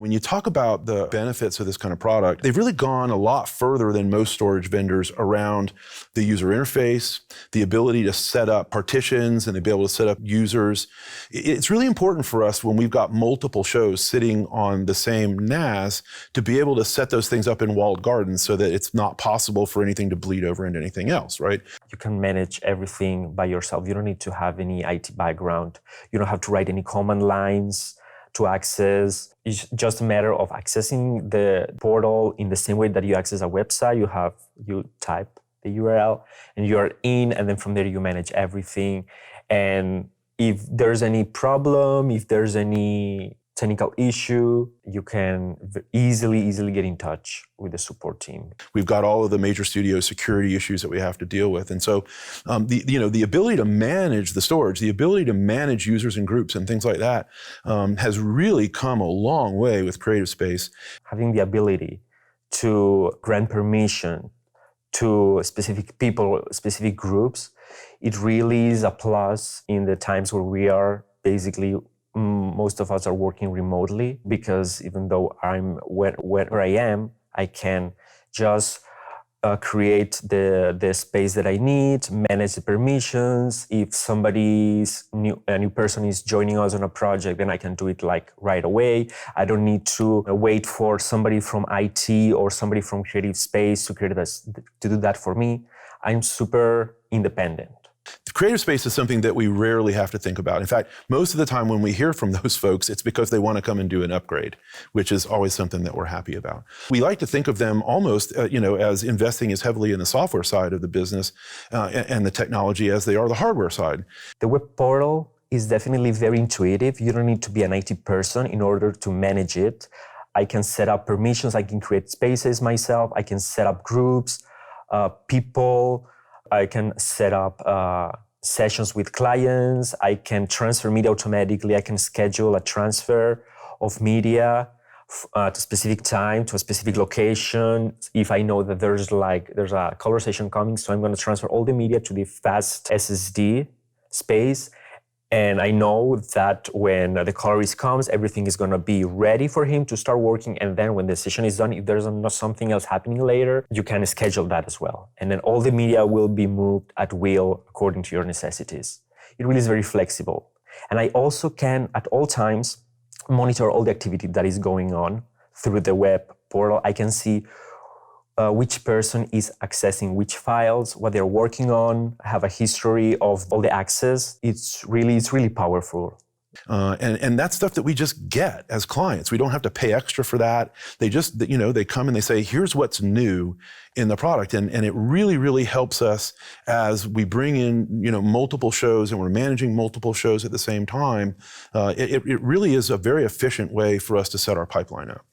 When you talk about the benefits of this kind of product, they've really gone a lot further than most storage vendors around the user interface, the ability to set up partitions and to be able to set up users. It's really important for us when we've got multiple shows sitting on the same NAS to be able to set those things up in walled gardens so that it's not possible for anything to bleed over into anything else, right? You can manage everything by yourself. You don't need to have any IT background. You don't have to write any command lines to access. It's just a matter of accessing the portal in the same way that you access a website. You type the URL and you're in, and then from there you manage everything. And if there's any problem, if there's any technical issue, you can easily get in touch with the support team. We've got all of the major studio security issues that we have to deal with. And so the ability to manage the storage, the ability to manage users and groups and things like that has really come a long way with Creative Space. Having the ability to grant permission to specific people, specific groups, it really is a plus in the times where we are basically most of us are working remotely, because even though I'm where I am, I can just create the space that I need, manage the permissions. If a new person is joining us on a project, then I can do it like right away. I don't need to wait for somebody from IT or somebody from Creative Space to do that for me. I'm super independent. Creative Space is something that we rarely have to think about. In fact, most of the time when we hear from those folks, it's because they want to come and do an upgrade, which is always something that we're happy about. We like to think of them almost, as investing as heavily in the software side of the business and the technology as they are the hardware side. The web portal is definitely very intuitive. You don't need to be an IT person in order to manage it. I can set up permissions. I can create spaces myself. I can set up groups, people. I can set up sessions with clients. I can transfer media automatically. I can schedule a transfer of media at a specific time to a specific location. If I know that there's a color session coming, so I'm going to transfer all the media to the fast SSD space. And I know that when the colorist comes, everything is going to be ready for him to start working. And then when the session is done, if there's not something else happening later, you can schedule that as well. And then all the media will be moved at will according to your necessities. It really is very flexible. And I also can, at all times, monitor all the activity that is going on through the web portal. I can see which person is accessing which files, what they're working on, have a history of all the access. It's really powerful. And that's stuff that we just get as clients. We don't have to pay extra for that. They just, they come and they say, here's what's new in the product. And it really helps us as we bring in, multiple shows and we're managing multiple shows at the same time. It really is a very efficient way for us to set our pipeline up.